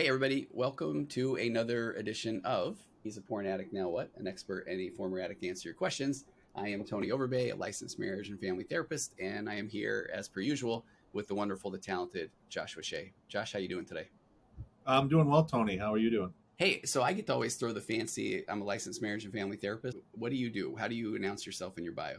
everybody. Welcome to another edition of He's a Porn Addict Now What? An expert and a former addict to answer your questions. I am Tony Overbay, a licensed marriage and family therapist, and I am here, as per usual, with the wonderful, the talented Joshua Shea. Josh, how you doing today? I'm doing well, Tony. How are you doing? Hey, so I get to always throw the fancy, I'm a licensed marriage and family therapist. What do you do? How do you announce yourself in your bio?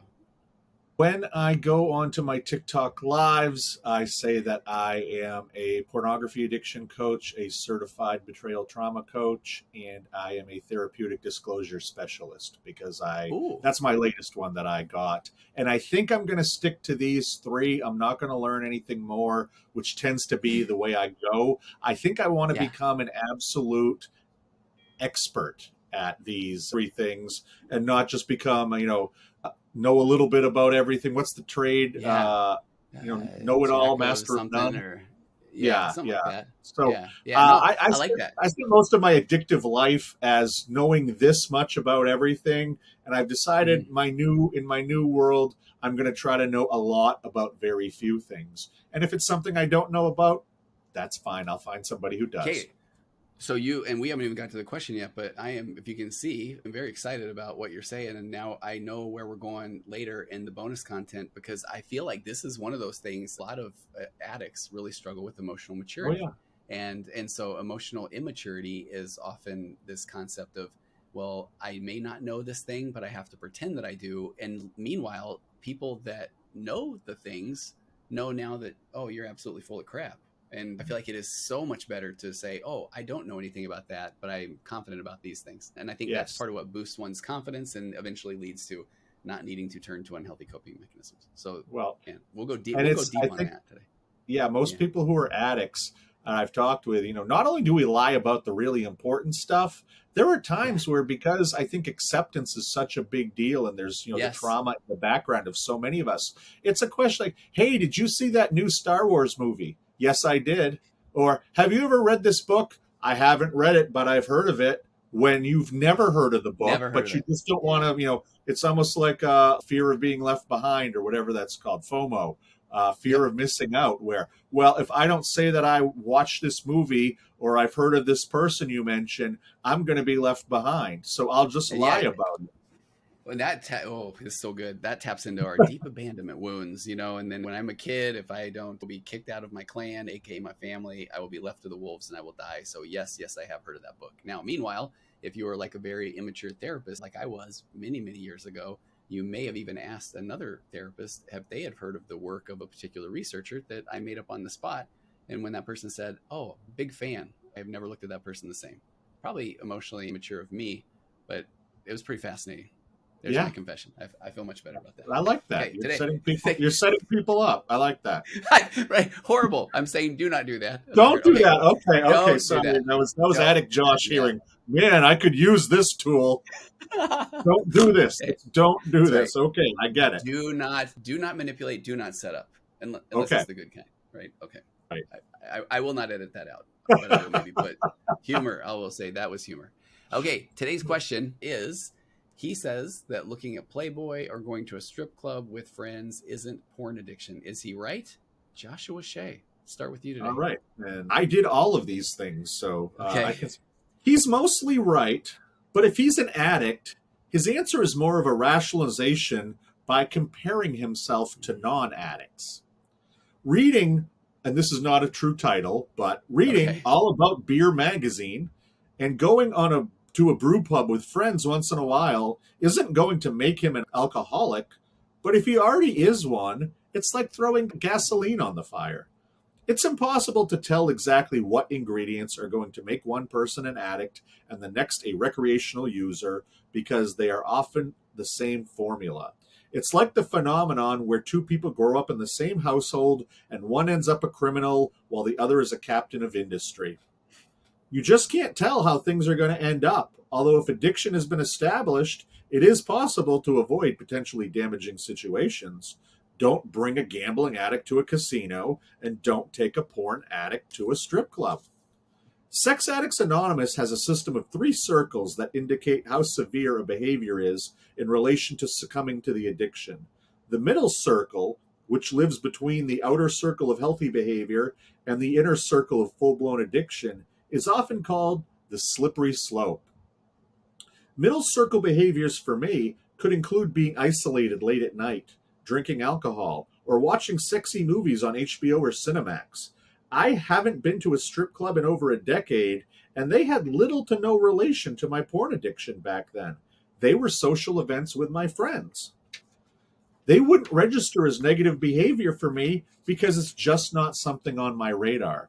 When I go onto my TikTok lives, I say that I am a pornography addiction coach, a certified betrayal trauma coach, and I am a therapeutic disclosure specialist because Ooh, that's my latest one that I got. And I think I'm going to stick to these three. I'm not going to learn anything more, which tends to be the way I go. I think I want to yeah, become an absolute expert at these three things and not just become, know a little bit about everything. What's the trade? yeah. Know it all, Jack of master of something none. or, yeah, Yeah, something like yeah. that. So Yeah, no, I I like spent that. I spent most of my addictive life as knowing this much about everything, and I've decided Mhm. in my new world, I'm going to try to know a lot about very few things. And if it's something I don't know about, that's fine. I'll find somebody who does. Okay, so you and we haven't even got to the question yet, but I am, if you can see, I'm very excited about what you're saying, and now I know where we're going later in the bonus content because I feel like this is one of those things. A lot of addicts really struggle with emotional Oh maturity, yeah. and so emotional immaturity is often this concept of, well, I may not know this thing, but I have to pretend that I do, and meanwhile, people that know the things know now that, oh, you're absolutely full of crap. And I feel like it is so much better to say, oh, I don't know anything about that, but I'm confident about these things. And I think that's Yes. part of what boosts one's confidence and eventually leads to not needing to turn to unhealthy coping mechanisms. So, Well, and we'll go deep. and We'll go it's I deep on think that today. yeah, most Yeah. people who are addicts I've talked with, not only do we lie about the really important stuff, there are Yeah. times where because I think acceptance is such a big deal and there's, the Yes. trauma in the background of so many of us, it's a question like, hey, did you see that new Star Wars movie? Yes, I did. Or have you ever read this book? I haven't read it, but I've heard of it. When you've never heard of the book, Never heard but of you it. just don't want Yeah. to, it's almost like fear of being left behind or whatever that's called, FOMO, fear Yep. of missing out, where, well, if I don't say that I watched this movie or I've heard of this person you mentioned, I'm going to be left behind. So I'll just And lie yeah, about it. when oh, it's so good. That taps into our deep abandonment wounds, And then when I'm a kid, if I don't be kicked out of my clan, aka my family, I will be left to the wolves and I will die. So yes, I have heard of that book. Now, meanwhile, if you were like a very immature therapist, like I was many years ago, you may have even asked another therapist if they had heard of the work of a particular researcher that I made up on the spot. And when that person said, "Oh, big fan," I've never looked at that person the same. Probably emotionally immature of me, but it was pretty fascinating. There's my Yeah, confession. I feel much better about that. I like that. Okay, today, You're setting people up. I like that. right? Horrible. I'm saying do not do that. Don't do Okay, that. Okay, okay. don't do Sorry, that. that was Don't. addict Josh Yeah. hearing. Man, I could use this tool. Don't do this. Hey, It's don't do that's right. this. Okay, I get it. Do not manipulate. Do not set up, unless Okay, it's the good kind, right? Okay. right. I will not edit that out, but I will maybe put humor. I will say that was humor. Okay, today's question is: he says that looking at Playboy or going to a strip club with friends isn't porn addiction. Is he right? Joshua Shea, start with you All today. right. And I did all of these things, so I Okay. can. He's mostly right, but if he's an addict, his answer is more of a rationalization by comparing himself to non-addicts. Reading, and this is not a true title, but reading Okay. all about beer magazine and going on a to a brew pub with friends once in a while isn't going to make him an alcoholic, but if he already is one, it's like throwing gasoline on the fire. It's impossible to tell exactly what ingredients are going to make one person an addict and the next a recreational user because they are often the same formula. It's like the phenomenon where two people grow up in the same household and one ends up a criminal while the other is a captain of industry. You just can't tell how things are going to end up. Although, if addiction has been established, it is possible to avoid potentially damaging situations. Don't bring a gambling addict to a casino, and don't take a porn addict to a strip club. Sex Addicts Anonymous has a system of three circles that indicate how severe a behavior is in relation to succumbing to the addiction. The middle circle, which lives between the outer circle of healthy behavior and the inner circle of full blown addiction, is often called the slippery slope. Middle circle behaviors for me could include being isolated late at night, drinking alcohol, or watching sexy movies on HBO or Cinemax. I haven't been to a strip club in over a decade, and they had little to no relation to my porn addiction back then. They were social events with my friends. They wouldn't register as negative behavior for me because it's just not something on my radar.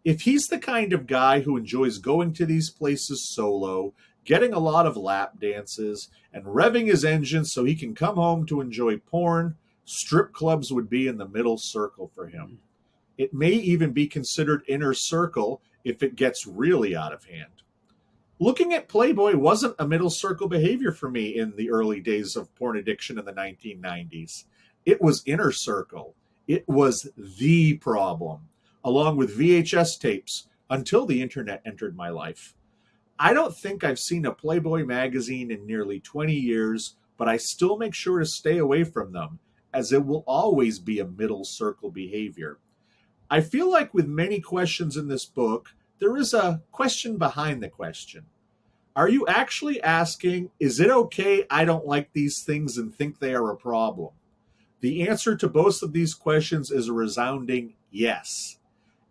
If he's the kind of guy who enjoys going to these places solo, getting a lot of lap dances, and revving his engine so he can come home to enjoy porn, strip clubs would be in the middle circle for him. It may even be considered inner circle if it gets really out of hand. Looking at Playboy wasn't a middle circle behavior for me in the early days of porn addiction in the 1990s. It was inner circle. It was the problem, along with VHS tapes, until the internet entered my life. I don't think I've seen a Playboy magazine in nearly 20 years, but I still make sure to stay away from them, as it will always be a middle circle behavior. I feel like with many questions in this book, there is a question behind the question. Are you actually asking, is it okay I don't like these things and think they are a problem? The answer to both of these questions is a resounding yes.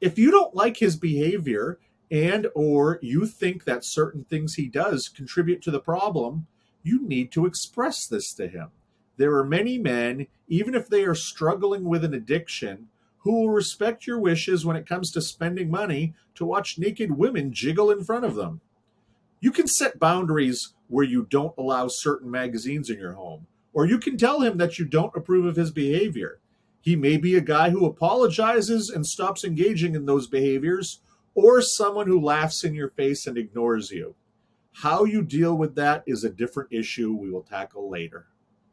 If you don't like his behavior and or you think that certain things he does contribute to the problem, you need to express this to him. There are many men, even if they are struggling with an addiction, who will respect your wishes when it comes to spending money to watch naked women jiggle in front of them. You can set boundaries where you don't allow certain magazines in your home, or you can tell him that you don't approve of his behavior. He may be a guy who apologizes and stops engaging in those behaviors, or someone who laughs in your face and ignores you. How you deal with that is a different issue we will tackle later.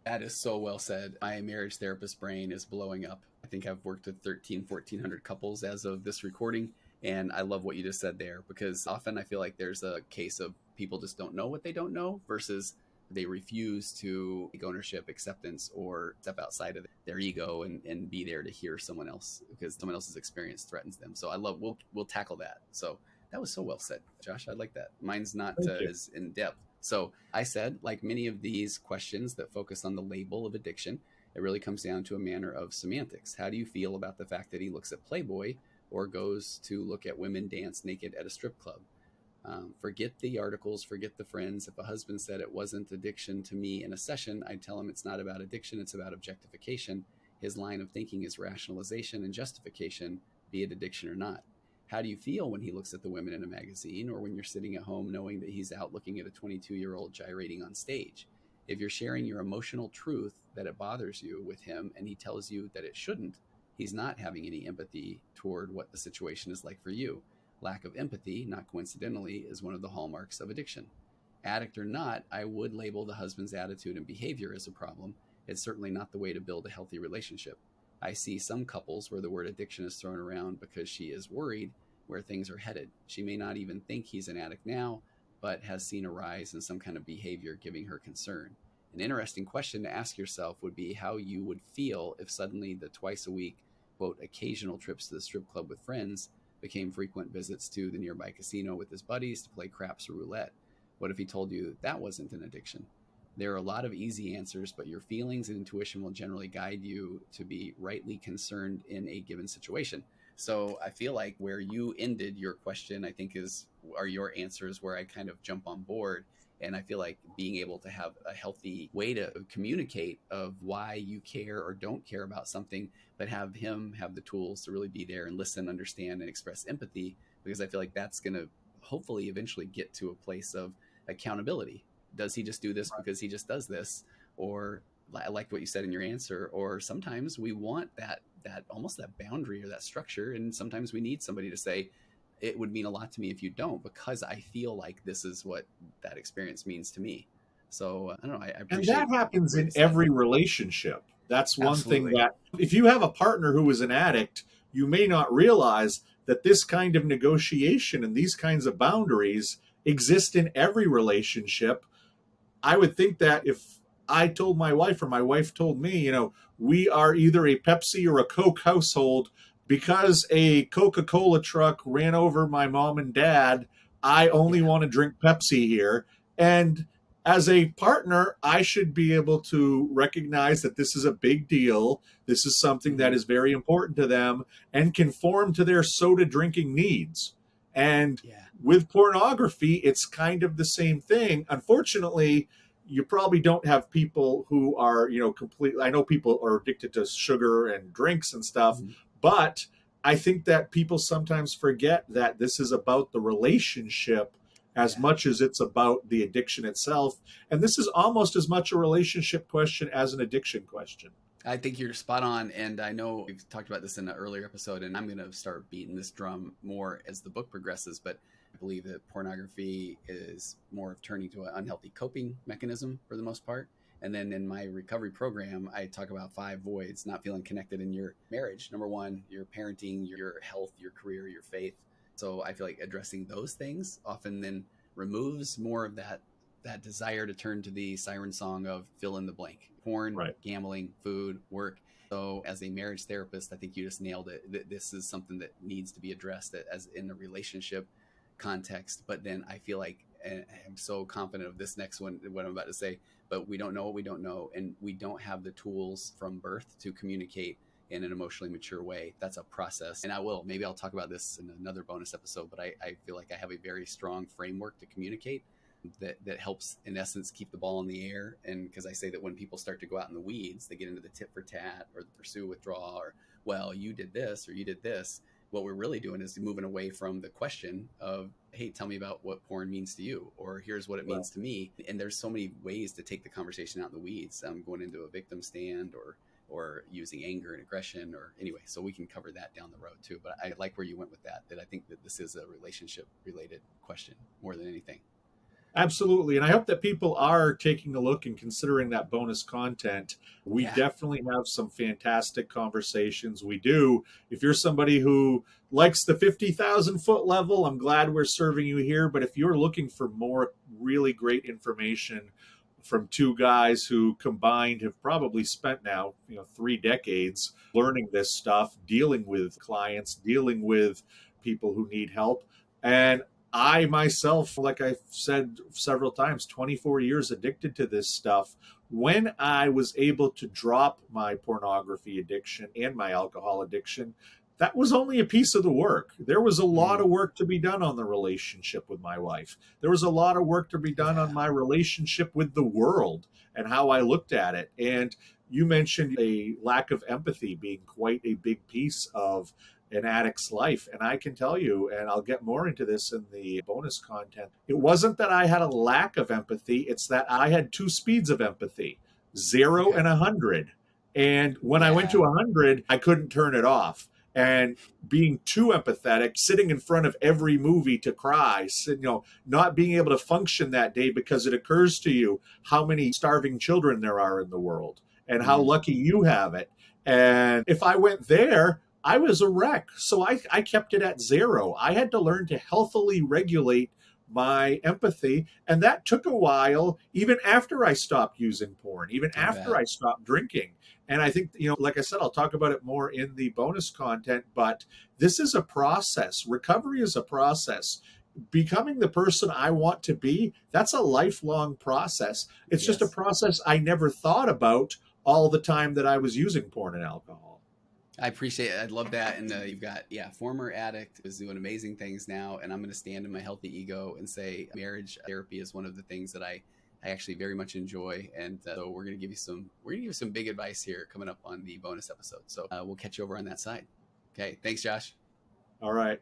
That is so well said. My marriage therapist brain is blowing up. I think I've worked with 1,400 couples as of this recording. And I love what you just said there, because often I feel like there's a case of people just don't know what they don't know versus they refuse to take ownership, acceptance, or step outside of their ego and be there to hear someone else because someone else's experience threatens them. So I love, we'll tackle that. So that was so well said, Josh. I like that. Mine's not as in depth. So I said, like many of these questions that focus on the label of addiction, it really comes down to a manner of semantics. How do you feel about the fact that he looks at Playboy or goes to look at women dance naked at a strip club? Forget the articles, forget the friends. If a husband said it wasn't addiction to me in a session, I'd tell him it's not about addiction, it's about objectification. His line of thinking is rationalization and justification, be it addiction or not. How do you feel when he looks at the women in a magazine or when you're sitting at home knowing that he's out looking at a 22-year-old gyrating on stage? If you're sharing your emotional truth that it bothers you with him and he tells you that it shouldn't, he's not having any empathy toward what the situation is like for you. Lack of empathy, not coincidentally, is one of the hallmarks of addiction. Addict or not, I would label the husband's attitude and behavior as a problem. It's certainly not the way to build a healthy relationship. I see some couples where the word addiction is thrown around because she is worried where things are headed. She may not even think he's an addict now, but has seen a rise in some kind of behavior giving her concern. An interesting question to ask yourself would be how you would feel if suddenly the twice a week, quote, occasional trips to the strip club with friends became frequent visits to the nearby casino with his buddies to play craps or roulette. What if he told you that wasn't an addiction? There are a lot of easy answers, but your feelings and intuition will generally guide you to be rightly concerned in a given situation. So I feel like where you ended your question, I think are your answers where I kind of jump on board. And I feel like being able to have a healthy way to communicate of why you care or don't care about something, but have him have the tools to really be there and listen, understand, and express empathy, because I feel like that's going to hopefully eventually get to a place of accountability. Does he just do this because he just does this? Or I liked what you said in your answer, or sometimes we want that almost that boundary or that structure. And sometimes we need somebody to say, it would mean a lot to me if you don't, because I feel like this is what that experience means to me. So I don't know. I appreciate. And that happens in every relationship. That's one Absolutely. thing that if you have a partner who is an addict, you may not realize that this kind of negotiation and these kinds of boundaries exist in every relationship. I would think that if I told my wife or my wife told me, we are either a Pepsi or a Coke household, because a Coca-Cola truck ran over my mom and dad, I only Yeah. want to drink Pepsi here. And as a partner, I should be able to recognize that this is a big deal. This is something that Hmm. is very important to them and conform to their soda drinking needs. And Yeah. with pornography, it's kind of the same thing. Unfortunately, you probably don't have people who are, completely. I know people are addicted to sugar and drinks and stuff, Hmm. but I think that people sometimes forget that this is about the relationship as Yeah. much as it's about the addiction itself. And this is almost as much a relationship question as an addiction question. I think you're spot on. And I know we've talked about this in an earlier episode, and I'm going to start beating this drum more as the book progresses. But I believe that pornography is more of turning to an unhealthy coping mechanism for the most part. And then in my recovery program, I talk about 5 voids: not feeling connected in your marriage. Number one, your parenting, your health, your career, your faith. So I feel like addressing those things often then removes more of that desire to turn to the siren song of fill in the blank: porn, Right. gambling, food, work. So, as a marriage therapist, I think you just nailed it. This is something that needs to be addressed as in the relationship context. But then I feel like, and I'm so confident of this next one, what I'm about to say, but we don't know what we don't know. And we don't have the tools from birth to communicate in an emotionally mature way. That's a process. And maybe I'll talk about this in another bonus episode, but I feel like I have a very strong framework to communicate that helps in essence keep the ball in the air. And because I say that when people start to go out in the weeds, they get into the tit for tat or the pursue withdraw, or well, you did this or you did this. What we're really doing is moving away from the question of, hey, tell me about what porn means to you, or here's what it Right. means to me. And there's so many ways to take the conversation out in the weeds. Going into a victim stand, or using anger and aggression, or anyway, so we can cover that down the road too. But I like where you went with that I think that this is a relationship related question more than anything. Absolutely. And I hope that people are taking a look and considering that bonus content. We Yeah. definitely have some fantastic conversations. We do. If you're somebody who likes the 50,000-foot level, I'm glad we're serving you here. But if you're looking for more really great information from two guys who combined have probably spent now, 3 decades learning this stuff, dealing with clients, dealing with people who need help. And I myself, like I've said several times, 24 years addicted to this stuff. When I was able to drop my pornography addiction and my alcohol addiction, that was only a piece of the work. There was a lot Mm, of work to be done on the relationship with my wife. There was a lot of work to be done on yeah. my relationship with the world and how I looked at it. And you mentioned a lack of empathy being quite a big piece of an addict's life. And I can tell you, and I'll get more into this in the bonus content, it wasn't that I had a lack of empathy, it's that I had 2 speeds of empathy, 0 Okay. and 100. And when I went to Yeah. 100, I couldn't turn it off. And being too empathetic, sitting in front of every movie to cry, not being able to function that day because it occurs to you how many starving children there are in the world and how Mm, lucky you have it. And if I went there, I was a wreck. So I kept it at 0. I had to learn to healthily regulate my empathy. And that took a while, even after I stopped using porn, even I after bet. I stopped drinking. And I think, like I said, I'll talk about it more in the bonus content, but this is a process. Recovery is a process. Becoming the person I want to be, that's a lifelong process. It's just a Yes. process I never thought about all the time that I was using porn and alcohol. I appreciate it. I love that. And you've got, yeah, former addict is doing amazing things now. And I'm going to stand in my healthy ego and say marriage therapy is one of the things that I actually very much enjoy. And so we're going to give you some big advice here coming up on the bonus episode. So we'll catch you over on that side. Okay. Thanks, Josh. All right.